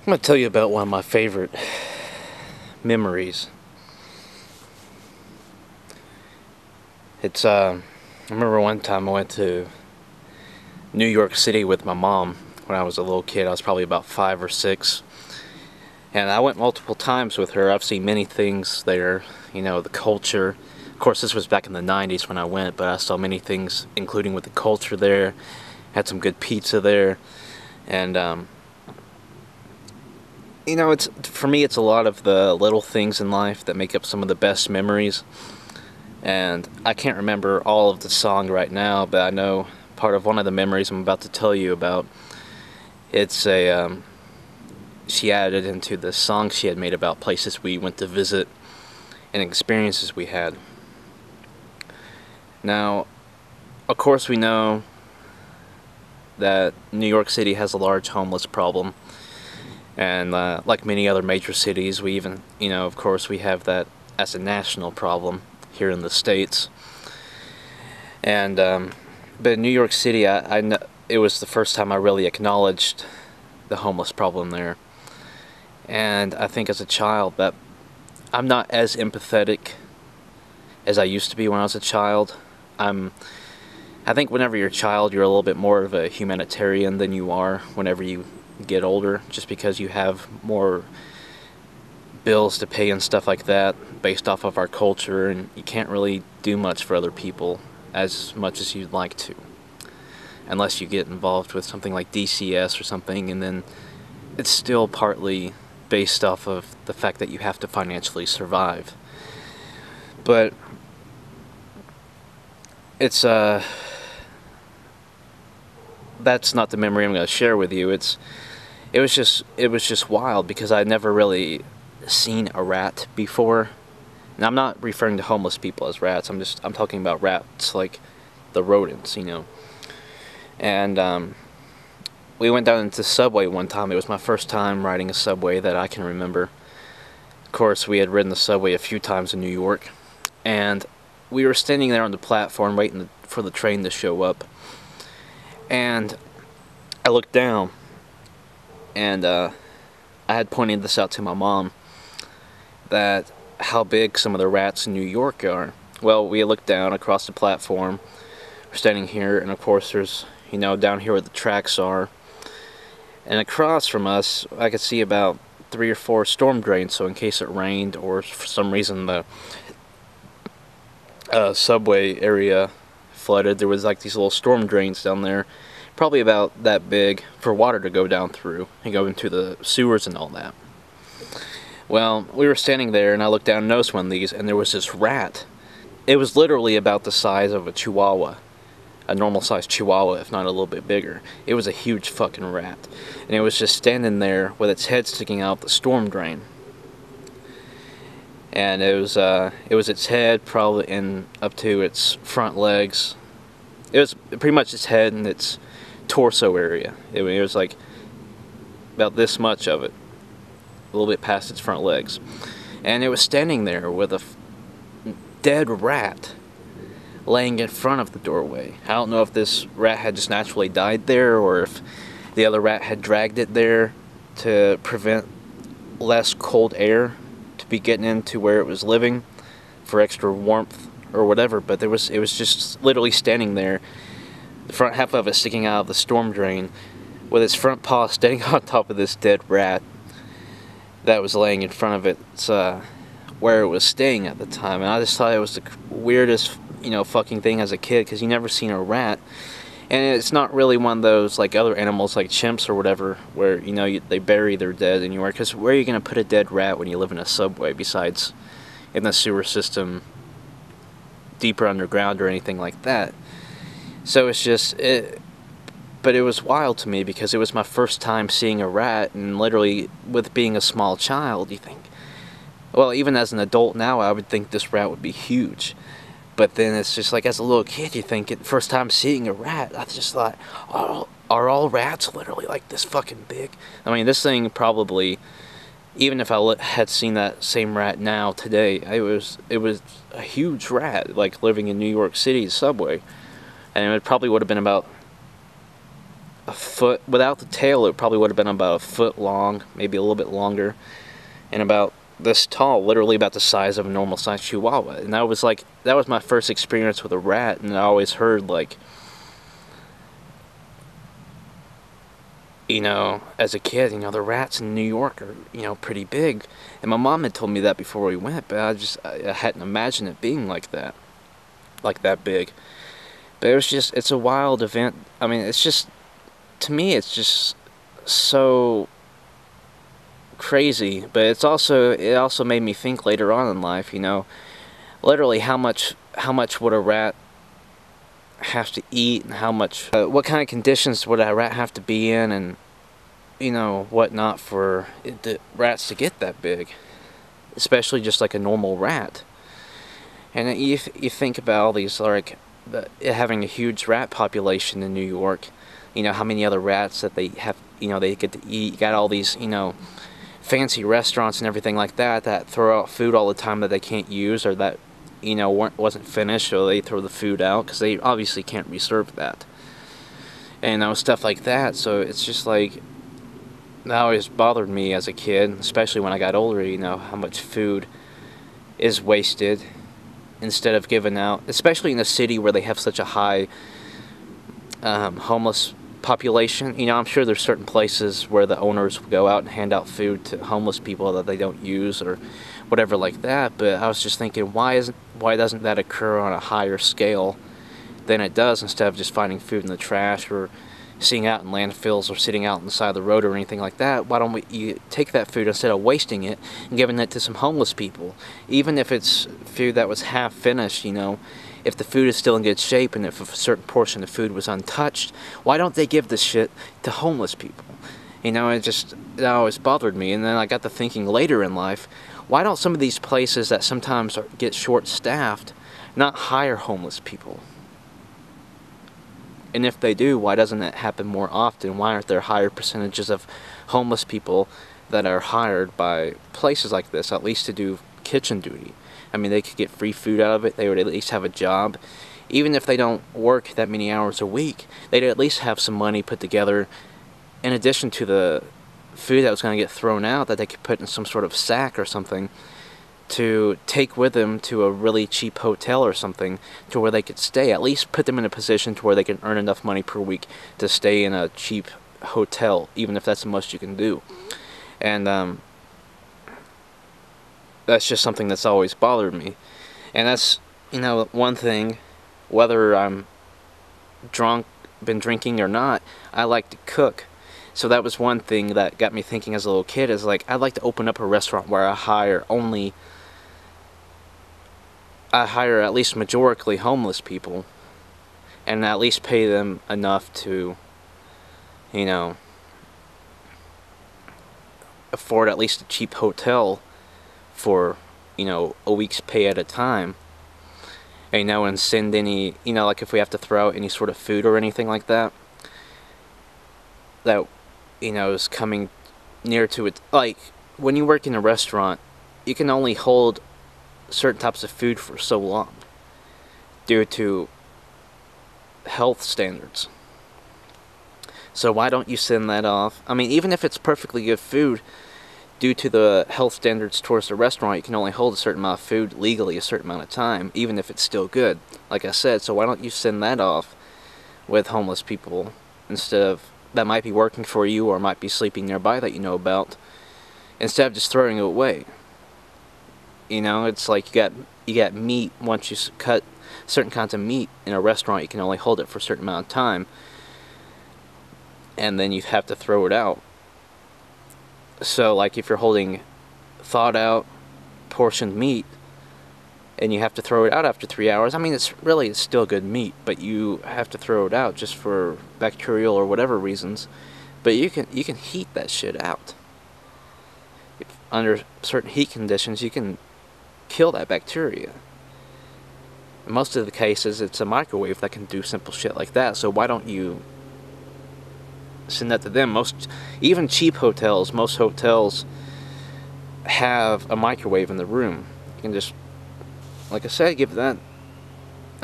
I'm going to tell you about one of my favorite memories. I remember one time I went to New York City with my mom when I was a little kid. I was probably about 5 or 6. And I went multiple times with her. I've seen many things there, the culture. Of course, this was back in the 90s when I went, but I saw many things, including with the culture there. Had some good pizza there. And, for me, it's a lot of the little things in life that make up some of the best memories. And I can't remember all of the song right now, but I know part of one of the memories I'm about to tell you about. She added into the song she had made about places we went to visit and experiences we had. Now, of course we know that New York City has a large homeless problem. And like many other major cities, we even, of course we have that as a national problem here in the States. And, but in New York City, I know, it was the first time I really acknowledged the homeless problem there. And I think as a child that I'm not as empathetic as I used to be when I was a child. I think whenever you're a child, you're a little bit more of a humanitarian than you are whenever you get older, just because you have more bills to pay and stuff like that based off of our culture, and you can't really do much for other people as much as you'd like to, unless you get involved with something like DCS or something, and then it's still partly based off of the fact that you have to financially survive. But it's that's not the memory I'm going to share with you. It was just wild because I'd never really seen a rat before. And I'm not referring to homeless people as rats. I'm talking about rats like the rodents, And we went down into the subway one time. It was my first time riding a subway that I can remember. Of course, we had ridden the subway a few times in New York, and we were standing there on the platform waiting for the train to show up. And I looked down, and I had pointed this out to my mom, that how big some of the rats in New York are. Well, we looked down across the platform. We're standing here, and of course there's, down here where the tracks are. And across from us, I could see about 3 or 4 storm drains, so in case it rained or for some reason the subway area flooded, there was like these little storm drains down there, probably about that big, for water to go down through and go into the sewers and all that. Well, we were standing there, and I looked down and noticed one of these, and there was this rat. It was literally about the size of a chihuahua. A normal-sized chihuahua, if not a little bit bigger. It was a huge fucking rat. And it was just standing there with its head sticking out the storm drain. And it was its head probably in up to its front legs. It was pretty much its head and its torso area. It was like about this much of it. A little bit past its front legs. And it was standing there with a dead rat laying in front of the doorway. I don't know if this rat had just naturally died there, or if the other rat had dragged it there to prevent less cold air to be getting into where it was living for extra warmth or whatever, but it was just literally standing there, the front half of it sticking out of the storm drain, with its front paw standing on top of this dead rat that was laying in front of it, where it was staying at the time. And I just thought it was the weirdest fucking thing as a kid, because you never seen a rat, and it's not really one of those like other animals like chimps or whatever where they bury their dead anywhere, because where are you going to put a dead rat when you live in a subway besides in the sewer system deeper underground or anything like that? So it's just but it was wild to me because it was my first time seeing a rat, and literally with being a small child, you think, well, even as an adult now, I would think this rat would be huge. But then it's just like, as a little kid, you think, first time seeing a rat, I just thought, oh, are all rats literally like this fucking big? I mean, this thing probably, even if I had seen that same rat now, today, it was a huge rat, like living in New York City's subway. And it probably would have been about a foot, without the tail it probably would have been about a foot long, maybe a little bit longer, and about this tall, literally about the size of a normal sized chihuahua. And that was my first experience with a rat. And I always heard, like, you know, as a kid, you know, the rats in New York are, you know, pretty big. And my mom had told me that before we went, but I hadn't imagined it being like that big. But it's a wild event. I mean, it's just, to me, it's just so crazy. But it also made me think later on in life, you know, literally how much would a rat have to eat, and what kind of conditions would a rat have to be in, and, you know, whatnot for the rats to get that big, especially just like a normal rat. And you think about all these, like, having a huge rat population in New York, you know, how many other rats that they have, you know, they get to eat. You got all these, you know, fancy restaurants and everything like that throw out food all the time that they can't use, or that, you know, wasn't finished, so they throw the food out because they obviously can't reserve that, and, you know, stuff like that. So it's just like, that always bothered me as a kid, especially when I got older, you know, how much food is wasted instead of given out, especially in a city where they have such a high homeless population. You know, I'm sure there's certain places where the owners will go out and hand out food to homeless people that they don't use or whatever like that. But I was just thinking, why doesn't that occur on a higher scale than it does, instead of just finding food in the trash or sitting out in landfills or sitting out on the side of the road or anything like that? Why don't you take that food, instead of wasting it and giving it to some homeless people? Even if it's food that was half finished, you know, if the food is still in good shape and if a certain portion of food was untouched, why don't they give this shit to homeless people? You know, it always bothered me. And then I got to thinking later in life, why don't some of these places that sometimes get short-staffed not hire homeless people? And if they do, why doesn't it happen more often? Why aren't there higher percentages of homeless people that are hired by places like this, at least to do kitchen duty? I mean, they could get free food out of it. They would at least have a job. Even if they don't work that many hours a week, they'd at least have some money put together in addition to the food that was going to get thrown out, that they could put in some sort of sack or something to take with them to a really cheap hotel or something, to where they could stay. At least put them in a position to where they can earn enough money per week to stay in a cheap hotel, even if that's the most you can do. And that's just something that's always bothered me. And that's, you know, one thing, whether I'm been drinking or not, I like to cook. So that was one thing that got me thinking as a little kid, is like, I'd like to open up a restaurant where I hire at least majorically homeless people, and at least pay them enough to, you know, afford at least a cheap hotel for, you know, a week's pay at a time. And, you know, and send any, you know, like if we have to throw out any sort of food or anything like that, that, you know, is coming near to it. Like, when you work in a restaurant, you can only hold certain types of food for so long due to health standards. So why don't you send that off? I mean, even if it's perfectly good food, due to the health standards towards the restaurant, you can only hold a certain amount of food legally a certain amount of time, even if it's still good, like I said. So why don't you send that off with homeless people, instead of, that might be working for you or might be sleeping nearby that you know about, instead of just throwing it away? You know, it's like you got meat. Once you cut certain kinds of meat in a restaurant, you can only hold it for a certain amount of time, and then you have to throw it out. So, like, if you're holding thawed out, portioned meat, and you have to throw it out after 3 hours, I mean, it's still good meat, but you have to throw it out just for bacterial or whatever reasons. But you can heat that shit out. Under certain heat conditions, you can kill that bacteria. In most of the cases, it's a microwave that can do simple shit like that. So why don't you send that to them? Even cheap hotels, most hotels have a microwave in the room. You can just, like I said, give that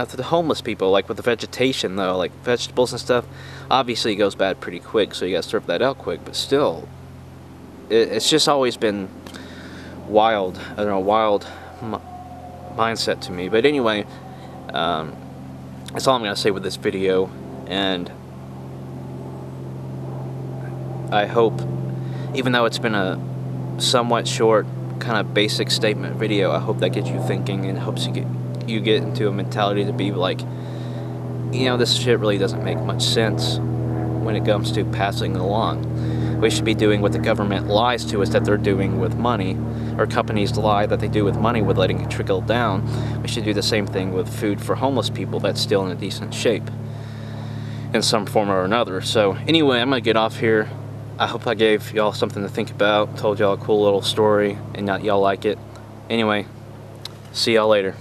to the homeless people, like with the vegetation though, like vegetables and stuff, obviously it goes bad pretty quick, so you gotta strip that out quick, but still, it's just always been wild, I don't know, wild mindset to me. But anyway, that's all I'm gonna say with this video, and I hope, even though it's been a somewhat short, kind of basic statement video, I hope that gets you thinking and helps you get into a mentality to be like, you know, this shit really doesn't make much sense when it comes to passing along. We should be doing what the government lies to us that they're doing with money, or companies lie that they do with money with letting it trickle down. We should do the same thing with food for homeless people that's still in a decent shape in some form or another. So anyway, I'm gonna get off here. I hope I gave y'all something to think about, told y'all a cool little story, and y'all like it. Anyway, see y'all later.